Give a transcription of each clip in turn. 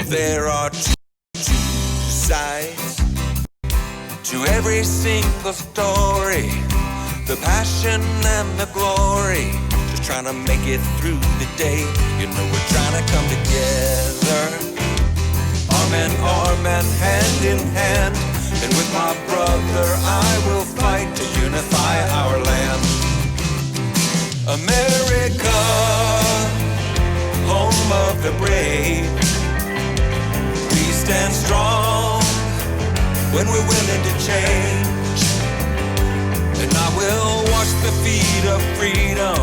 There are two sides to every single story, the passion and the glory, just trying to make it through the day. You know we're trying to come together, arm in arm and hand in hand, and with my brother I will fight to unify our land. America, home of the brave, we stand strong when we're willing to change. And I will wash the feet of freedom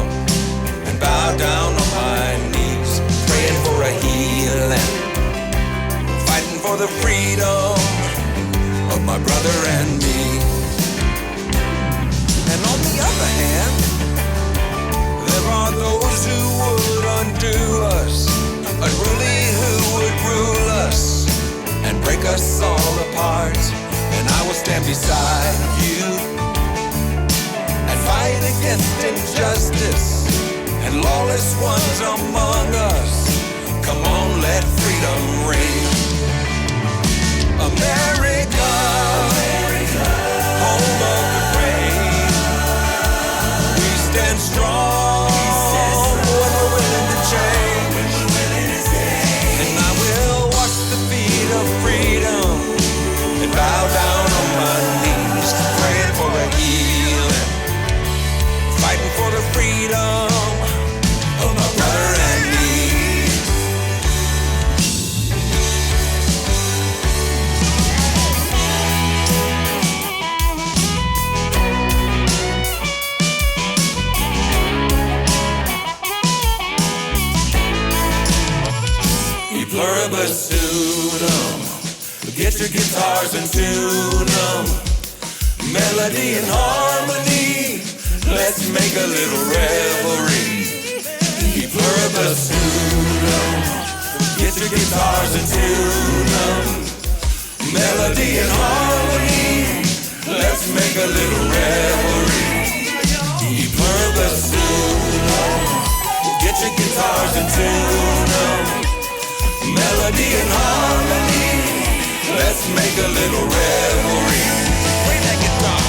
and bow down on my knees, praying for a healing, fighting for the freedom of my brother and me. And on the other hand, there are those who would undo us, unruly who would rule us and break us all apart. And I will stand beside you and fight against injustice and lawless ones among us. Come on, let freedom ring. America, home of the brave, we stand strong when we're willing to change. And I will wash the feet of freedom and bow down on my knees, praying for a healing, fighting for the freedom of my brother and me. E pluribus unum, get your guitars and tune them, melody and harmony, let's make a little revelry. E pluribus unum, get your guitars and tune them, melody and harmony, let's make a little revelry. E pluribus unum, get your guitars and tune them, melody and harmony, let's make a little revelry. Play that guitar.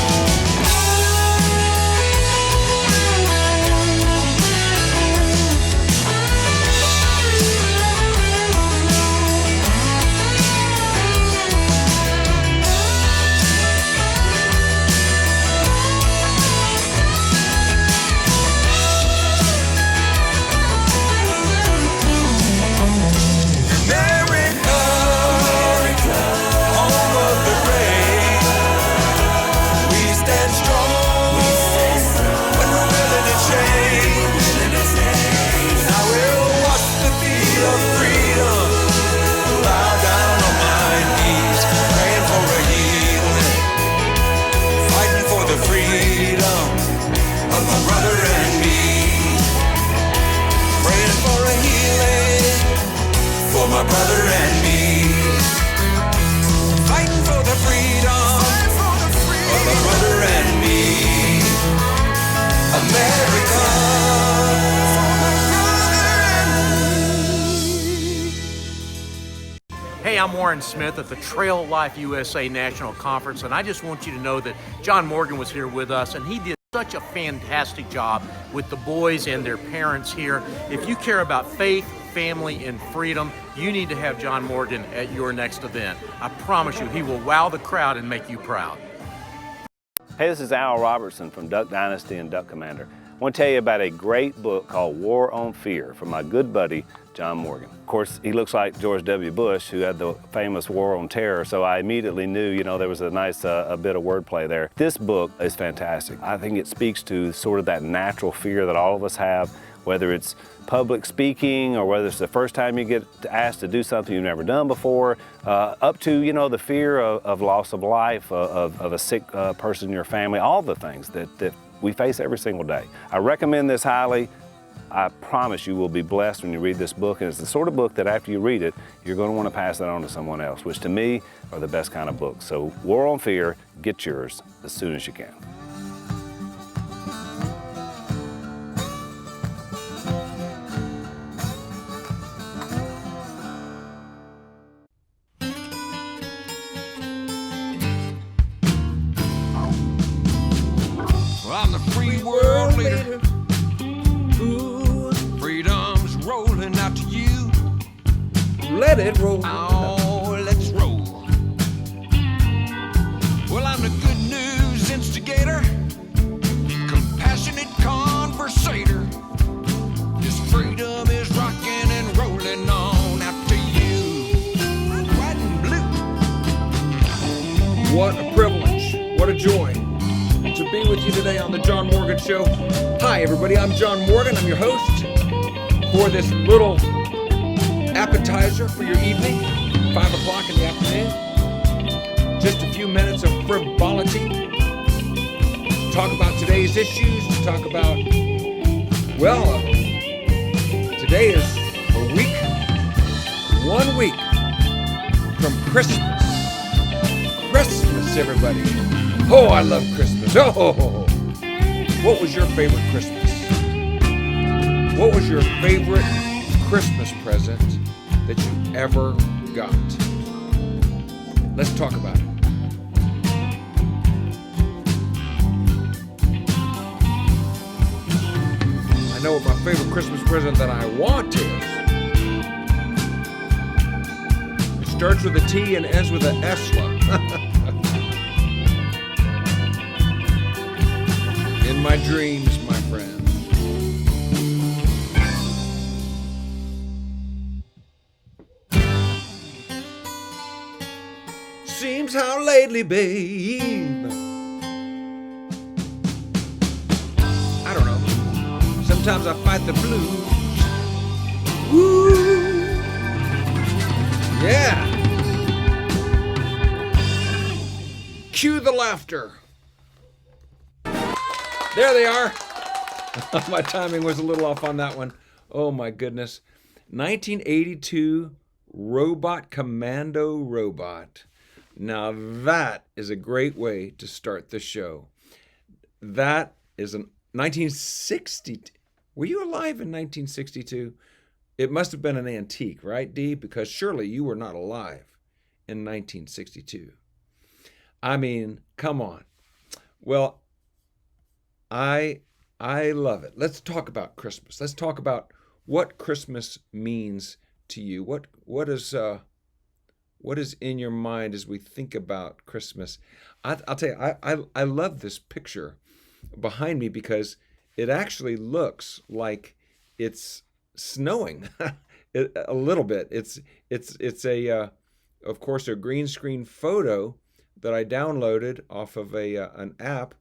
My brother and me, fighting for the freedom of my brother and me, America. Hey, I'm Warren Smith at the Trail Life USA National Conference, and I just want you to know that John Morgan was here with us, and he did such a fantastic job with the boys and their parents here. If you care about faith, family, and freedom, you need to have John Morgan at your next event. I promise you, he will wow the crowd and make you proud. Hey, this is Al Robertson from Duck Dynasty and Duck Commander. I want to tell you about a great book called War on Fear from my good buddy, John Morgan. Of course, he looks like George W. Bush, who had the famous War on Terror, so I immediately knew, there was a nice a bit of wordplay there. This book is fantastic. I think it speaks to sort of that natural fear that all of us have, whether it's public speaking or whether it's the first time you get asked to do something you've never done before, up to, the fear of loss of life, of a sick person in your family, all the things that we face every single day. I recommend this highly. I promise you will be blessed when you read this book, and it's the sort of book that after you read it, you're going to want to pass it on to someone else, which to me are the best kind of books. So War on Fear, get yours as soon as you can. I'm the free world leader. Ooh, freedom's rolling out to you. Let it roll. Oh, let's roll. Well, I'm the good news instigator, compassionate conversator. This freedom is rocking and rolling on out to you. White and blue. What a privilege. What a joy to be with you today on the John Morgan Show. Hi, everybody. I'm John Morgan. I'm your host for this little appetizer for your evening, 5 o'clock in the afternoon. Just a few minutes of frivolity. Talk about today's issues. Talk about, well, today is a week, 1 week from Christmas. Christmas, everybody. Oh, I love Christmas. Oh, what was your favorite Christmas? What was your favorite Christmas present that you ever got? Let's talk about it. I know what my favorite Christmas present that I want is. It starts with a T and ends with an Esla. In my dreams, my friend. Seems how lately, babe, I don't know. Sometimes I fight the blues. Woo! Yeah. Cue the laughter. There they are. My timing was a little off on that one. Oh my goodness. 1982 Robot Commando Robot. Now that is a great way to start the show. That is an 1960. Were you alive in 1962? It must have been an antique, right, Dee? Because surely you were not alive in 1962. I mean, come on. Well, I love it. Let's talk about Christmas. Let's talk about what Christmas means to you. What is in your mind as we think about Christmas? I'll tell you, I love this picture behind me because it actually looks like it's snowing a little bit. It's of course a green screen photo that I downloaded off of an app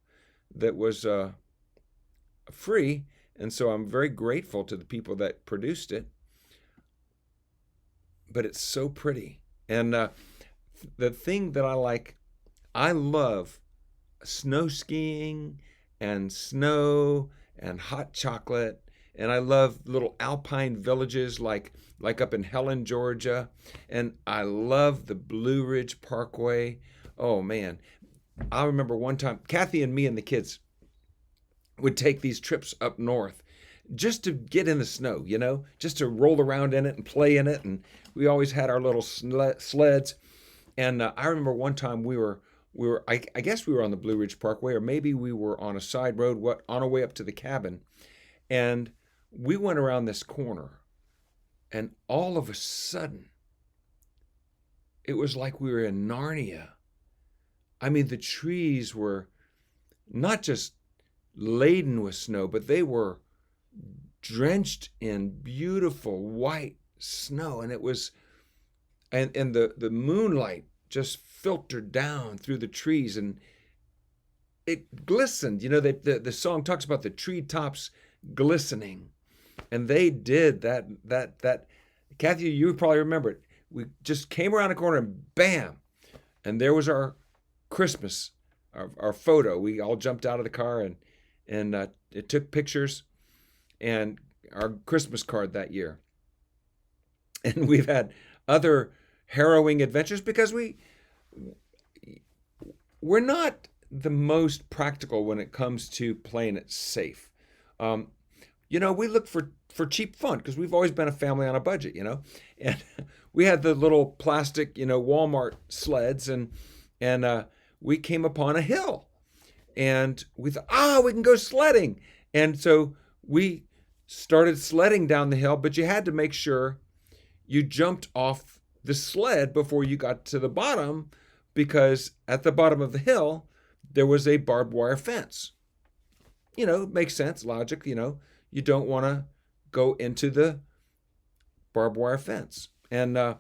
that was free, and so I'm very grateful to the people that produced it. But it's so pretty. And the thing that I love snow skiing and snow and hot chocolate, and I love little alpine villages like up in Helen, Georgia, and I love the Blue Ridge Parkway. Oh man, I remember one time Kathy and me and the kids would take these trips up north just to get in the snow, just to roll around in it and play in it. And we always had our little sleds. And I remember one time I guess we were on the Blue Ridge Parkway, or maybe we were on a side road on our way up to the cabin. And we went around this corner, and all of a sudden, it was like we were in Narnia. I mean, the trees were not just laden with snow, but they were drenched in beautiful white snow. And it was, and the moonlight just filtered down through the trees, and it glistened. The song talks about the treetops glistening, and they did that. Kathy, you probably remember it. We just came around the corner and bam, and there was our Christmas, our photo. We all jumped out of the car and it took pictures. And our Christmas card that year. And we've had other harrowing adventures because we're not the most practical when it comes to playing it safe. We look for cheap fun because we've always been a family on a budget, and we had the little plastic, Walmart sleds, and we came upon a hill, and we thought, we can go sledding. And so we started sledding down the hill, but you had to make sure you jumped off the sled before you got to the bottom, because at the bottom of the hill, there was a barbed wire fence. It makes sense, logic, you don't want to go into the barbed wire fence. And, I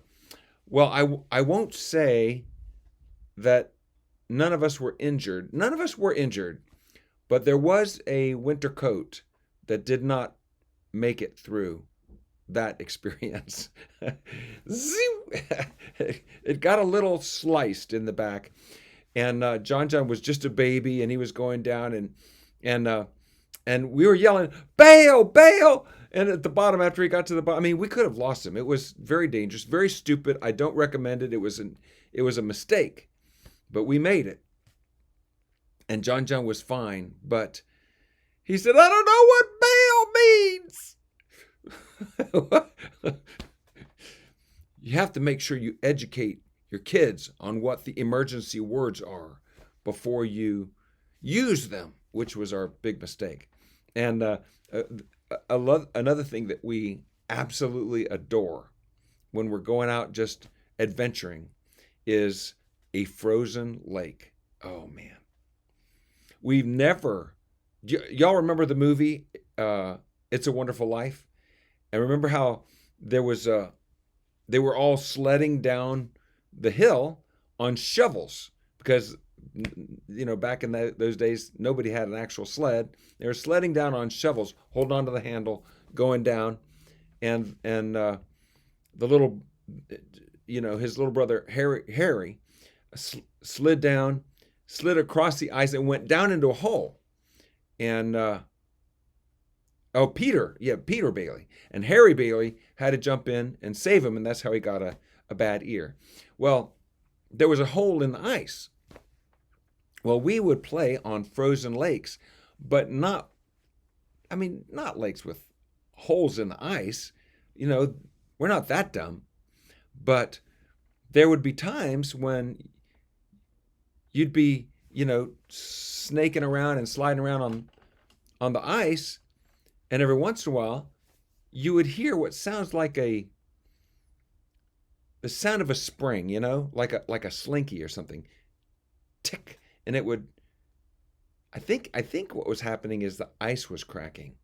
won't say that none of us were injured. None of us were injured, but there was a winter coat that did not make it through that experience. It got a little sliced in the back, and John was just a baby, and he was going down, and we were yelling, "Bail, bail!" And at the bottom, after he got to the bottom, we could have lost him. It was very dangerous, very stupid. I don't recommend it. It was a mistake, but we made it. And John was fine, but he said, "I don't know what bail means." You have to make sure you educate your kids on what the emergency words are before you use them, which was our big mistake. And another thing that we absolutely adore when we're going out just adventuring is a frozen lake. Oh man. Y'all remember the movie It's a Wonderful Life? And remember how they were all sledding down the hill on shovels, because back in those days nobody had an actual sled. They were sledding down on shovels, holding onto the handle, going down, and the little, his little brother Harry slid across the ice and went down into a hole, and Peter Bailey. And Harry Bailey had to jump in and save him, and that's how he got a bad ear. Well, there was a hole in the ice. Well, we would play on frozen lakes, but not lakes with holes in the ice. We're not that dumb. But there would be times when you'd be, snaking around and sliding around on the ice, and every once in a while, you would hear what sounds like the sound of a spring, like a slinky or something, tick, and it would. I think what was happening is the ice was cracking,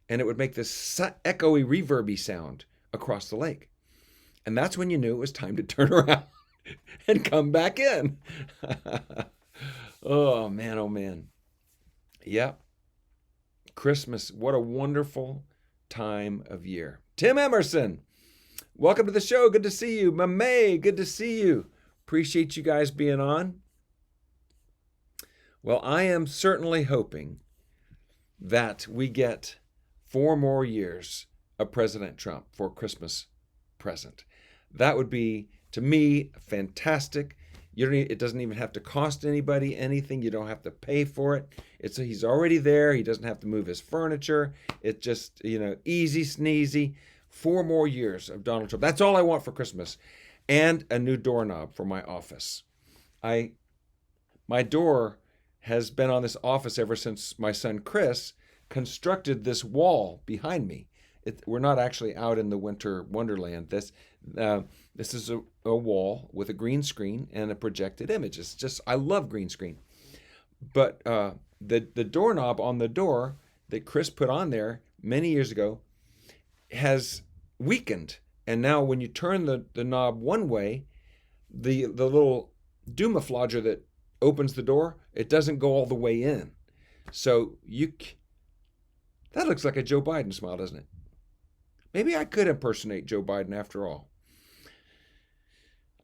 and it would make this echoey, reverby sound across the lake, and that's when you knew it was time to turn around and come back in. Oh man, yep. Christmas, what a wonderful time of year. Tim Emerson, welcome to the show. Good to see you. Mamay, good to see you. Appreciate you guys being on. Well, I am certainly hoping that we get 4 more years of President Trump for a Christmas present. That would be, to me, fantastic. It doesn't even have to cost anybody anything. You don't have to pay for it. He's already there. He doesn't have to move his furniture. It's just, easy sneezy. 4 more years of Donald Trump. That's all I want for Christmas. And a new doorknob for my office. My door has been on this office ever since my son Chris constructed this wall behind me. We're not actually out in the winter wonderland. This is a wall with a green screen and a projected image. It's just, I love green screen. But the doorknob on the door that Chris put on there many years ago has weakened. And now when you turn the knob one way, the little Dumaflogger that opens the door, it doesn't go all the way in. So that looks like a Joe Biden smile, doesn't it? Maybe I could impersonate Joe Biden after all.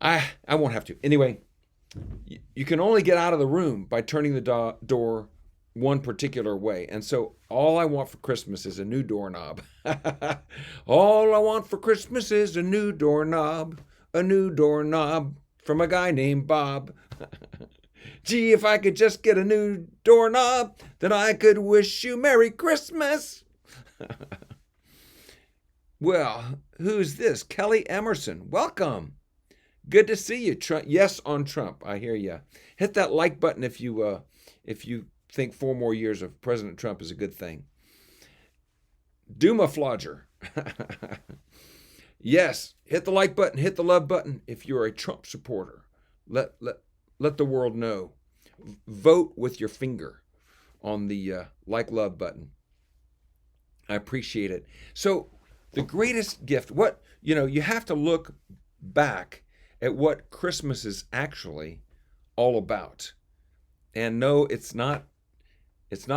I won't have to. Anyway, you can only get out of the room by turning the door one particular way. And so all I want for Christmas is a new doorknob. All I want for Christmas is a new doorknob from a guy named Bob. Gee, if I could just get a new doorknob, then I could wish you Merry Christmas. Well, who's this? Kelly Emerson. Welcome. Good to see you. Trump. Yes on Trump. I hear you. Hit that like button if you think 4 more years of President Trump is a good thing. Duma Flodger. Yes, hit the like button, hit the love button if you're a Trump supporter. Let the world know. Vote with your finger on the like love button. I appreciate it. So the greatest gift, you have to look back at what Christmas is actually all about. And no, it's not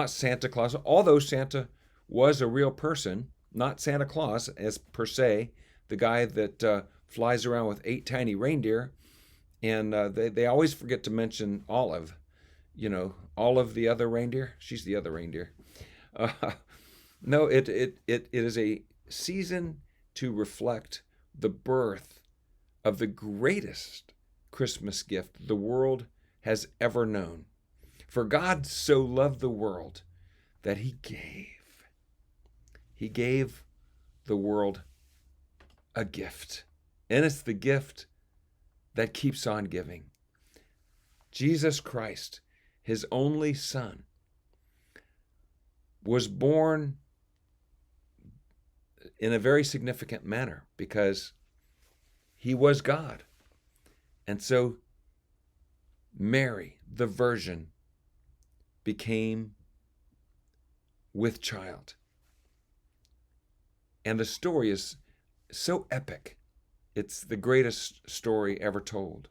Santa Claus, although Santa was a real person, not Santa Claus as per se, the guy that flies around with 8 tiny reindeer. And they always forget to mention Olive. Olive the other reindeer. She's the other reindeer. No, it is a season to reflect the birth of the greatest Christmas gift the world has ever known. For God so loved the world that he gave the world a gift. And it's the gift that keeps on giving. Jesus Christ, his only Son, was born in a very significant manner because he was God. And so Mary, the Virgin, became with child. And the story is so epic. It's the greatest story ever told.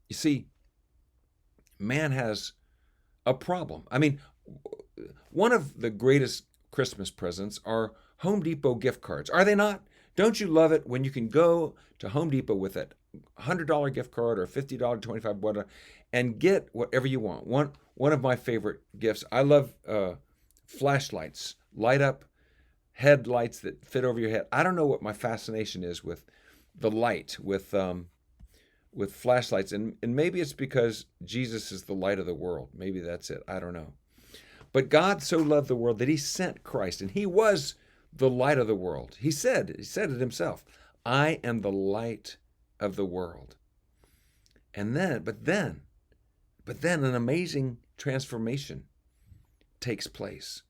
You see, man has a problem. I mean, one of the greatest Christmas presents are Home Depot gift cards. Are they not? Don't you love it when you can go to Home Depot with a $100 gift card or a $50, $25, whatever, and get whatever you want. One of my favorite gifts, I love flashlights, light up headlights that fit over your head. I don't know what my fascination is with the light, with flashlights, and maybe it's because Jesus is the light of the world. Maybe that's it. I don't know. But God so loved the world that he sent Christ, and he was the light of the world. He said it himself. I am the light of the world. But then an amazing transformation takes place.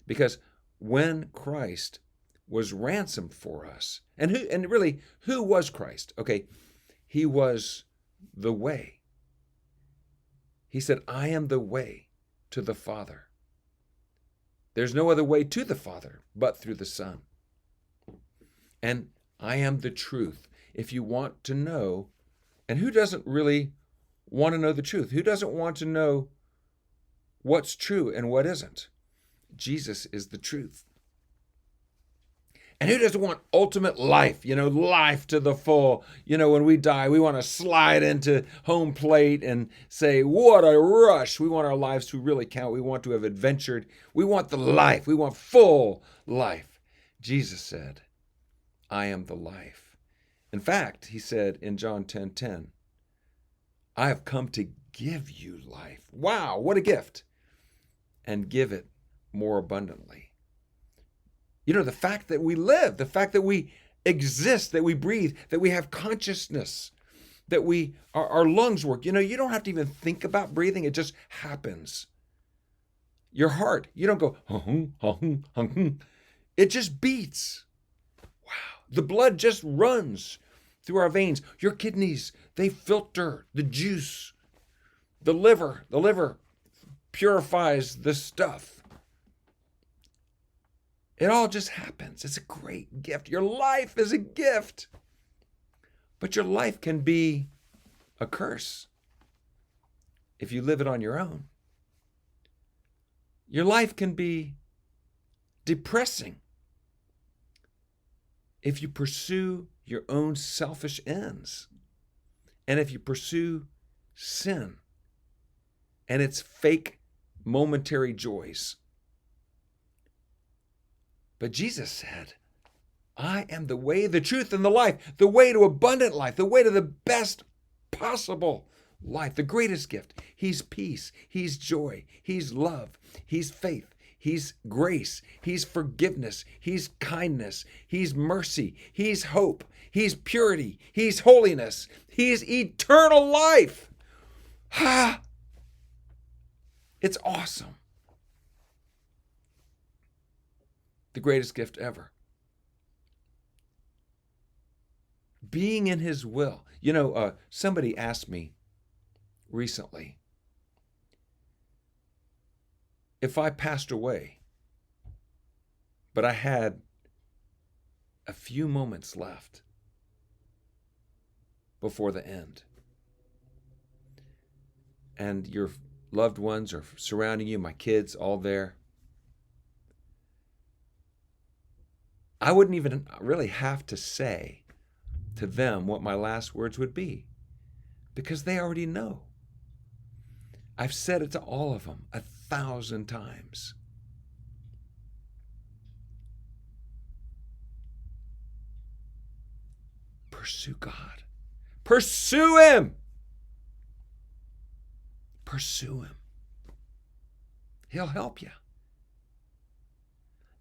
Because when Christ was ransomed for us, and who was Christ? Okay, he was the way. He said, I am the way to the Father. There's no other way to the Father but through the Son. And I am the truth. If you want to know, and who doesn't really want to know the truth? Who doesn't want to know what's true and what isn't? Jesus is the truth. And who doesn't want ultimate life, life to the full? When we die, we want to slide into home plate and say, what a rush. We want our lives to really count. We want to have adventured. We want the life. We want full life. Jesus said, I am the life. In fact, he said in John 10:10, I have come to give you life. Wow, what a gift. And give it more abundantly. The fact that we live, the fact that we exist, that we breathe, that we have consciousness, that our lungs work. You don't have to even think about breathing. It just happens. Your heart, you don't go, hum, hum, hum, hum. It just beats. Wow. The blood just runs through our veins. Your kidneys, they filter the juice. The liver purifies the stuff. It all just happens. It's a great gift. Your life is a gift. But your life can be a curse if you live it on your own. Your life can be depressing if you pursue your own selfish ends. And if you pursue sin and its fake momentary joys. But Jesus said, I am the way, the truth, and the life, the way to abundant life, the way to the best possible life, the greatest gift. He's peace, He's joy, He's love, He's faith, He's grace, He's forgiveness, He's kindness, He's mercy, He's hope, He's purity, He's holiness, He's eternal life. Ha! It's awesome. The greatest gift ever. Being in His will. You know, somebody asked me recently, if I passed away, but I had a few moments left before the end, and your loved ones are surrounding you, my kids, all there, I wouldn't even really have to say to them what my last words would be, because they already know. I've said it to all of them 1,000 times. Pursue God. Pursue Him. Pursue Him. He'll help you.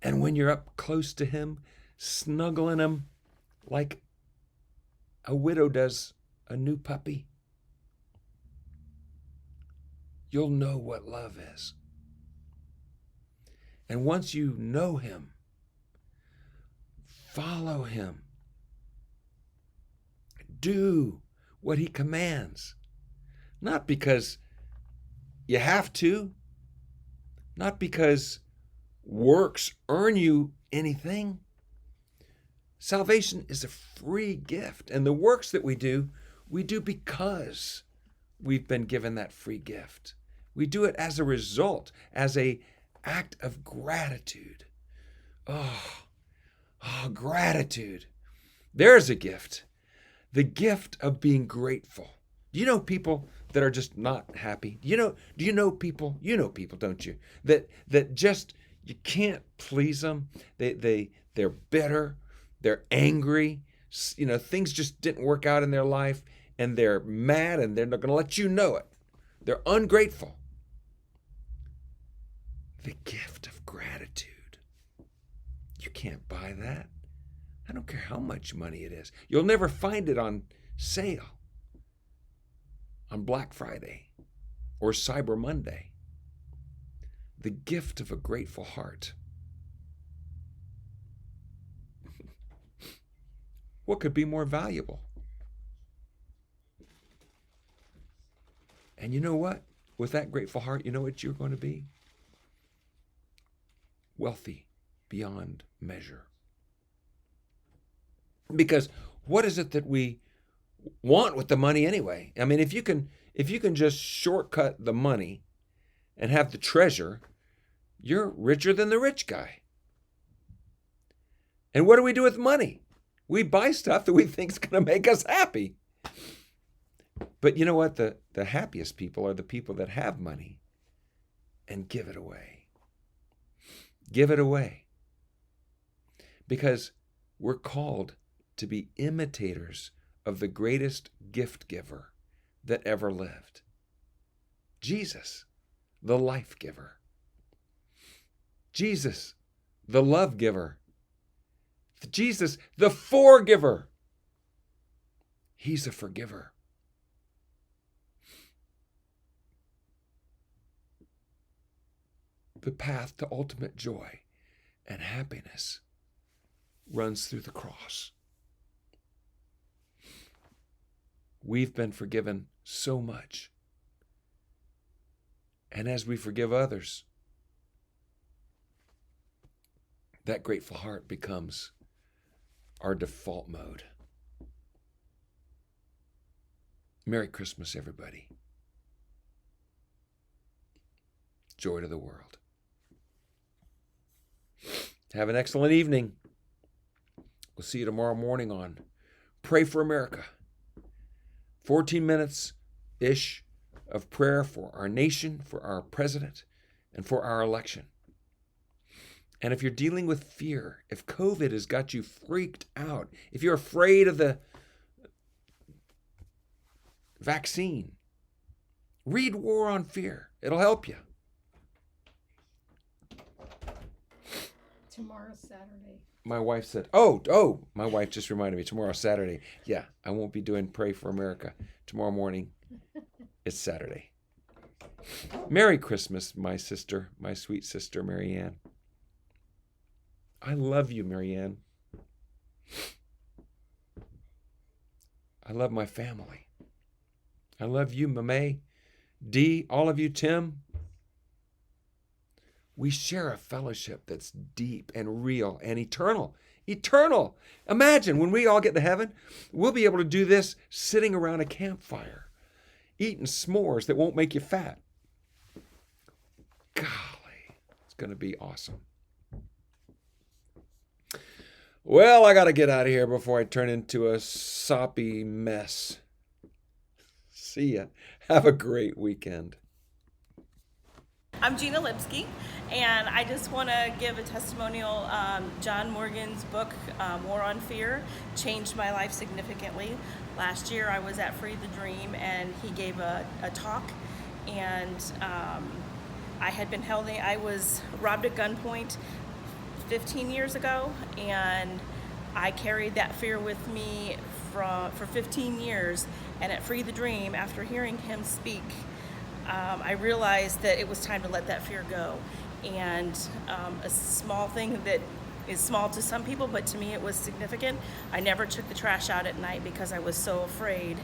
And when you're up close to Him, snuggling Him like a widow does a new puppy, you'll know what love is. And once you know Him, follow Him. Do what He commands. Not because you have to, not because works earn you anything. Salvation is a free gift, and the works that we do because we've been given that free gift. We do it as a result, as an act of gratitude. Oh, gratitude. There's a gift. The gift of being grateful. Do you know people that are just not happy? Do you know people, don't you? That just, you can't please them. They're bitter. They're angry. You know, things just didn't work out in their life, and they're mad, and they're not going to let you know it. They're ungrateful. The gift of gratitude. You can't buy that. I don't care how much money it is. You'll never find it on sale on Black Friday or Cyber Monday. The gift of a grateful heart. What could be more valuable? And you know what? With that grateful heart, you know what you're going to be? Wealthy beyond measure. Because what is it that we want with the money anyway? I mean, if you can just shortcut the money and have the treasure, you're richer than the rich guy. And what do we do with money? We buy stuff that we think is going to make us happy. But you know what? The happiest people are the people that have money and give it away. Give it away. Because we're called to be imitators of the greatest gift giver that ever lived. Jesus, the life giver. Jesus, the love giver. Jesus, the forgiver. He's a forgiver. The path to ultimate joy and happiness runs through the cross. We've been forgiven so much. And as we forgive others, that grateful heart becomes our default mode. Merry Christmas, everybody. Joy to the world. Have an excellent evening. We'll see you tomorrow morning on Pray for America. 14 minutes-ish of prayer for our nation, for our president, and for our election. And if you're dealing with fear, if COVID has got you freaked out, if you're afraid of the vaccine, read War on Fear. It'll help you. Tomorrow's Saturday. My wife said, my wife just reminded me, tomorrow's Saturday. Yeah, I won't be doing Pray for America tomorrow morning. It's Saturday. Merry Christmas, my sister, my sweet sister, Marianne. I love you, Marianne. I love my family. I love you, Mame, Dee, all of you, Tim. We share a fellowship that's deep and real and eternal. Eternal. Imagine when we all get to heaven, we'll be able to do this sitting around a campfire, eating s'mores that won't make you fat. Golly, it's going to be awesome. Well, I got to get out of here before I turn into a soppy mess. See ya. Have a great weekend. I'm Gina Lipsky, and I just want to give a testimonial. John Morgan's book, War on Fear, changed my life significantly. Last year I was at Free the Dream, and he gave a talk, and I was robbed at gunpoint 15 years ago, and I carried that fear with me for 15 years. And at Free the Dream, after hearing him speak, I realized that it was time to let that fear go. And a small thing that is small to some people, but to me it was significant. I never took the trash out at night because I was so afraid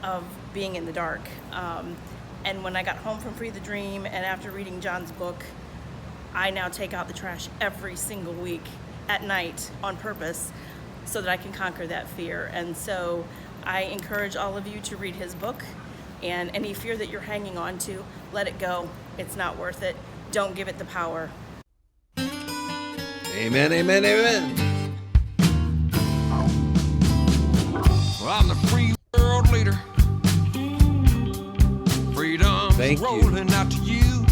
of being in the dark. And when I got home from Free the Dream, and after reading John's book, I now take out the trash every single week at night on purpose so that I can conquer that fear. And so I encourage all of you to read his book, and any fear that you're hanging on to, let it go. It's not worth it. Don't give it the power. Amen, amen, amen. Well, I'm the free world leader. Freedom's Thank you. rolling out to you.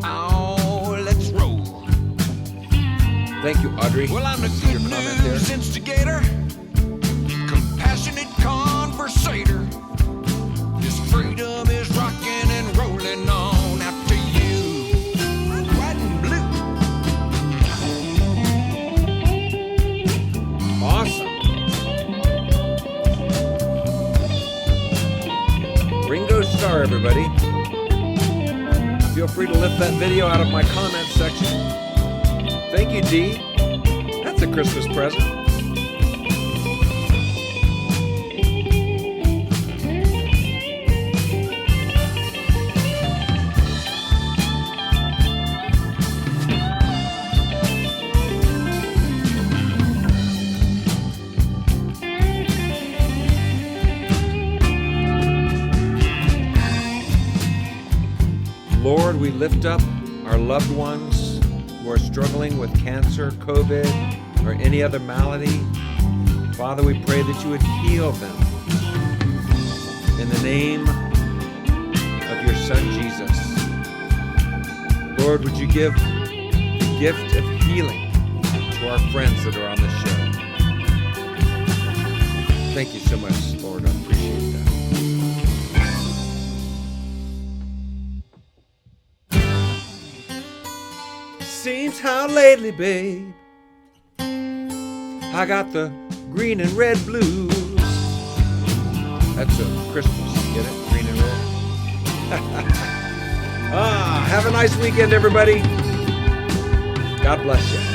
Oh, let's roll. Thank you, Audrey. Well, I'm the See your good comment there. news instigator, compassionate conversator. This freedom is rocking and rolling on out to you. White and blue. Awesome. Ringo Starr, everybody. Feel free to lift that video out of my comment section. Thank you, Dee. That's a Christmas present. Lord, we lift up our loved ones who are struggling with cancer, COVID, or any other malady. Father, we pray that you would heal them. In the name of your Son, Jesus. Lord, would you give the gift of healing to our friends that are on the show. Thank you so much, Lord. I appreciate that. Seems how lately, babe, I got the green and red blues. That's a Christmas, get it? Green and red. Have a nice weekend, everybody. God bless you.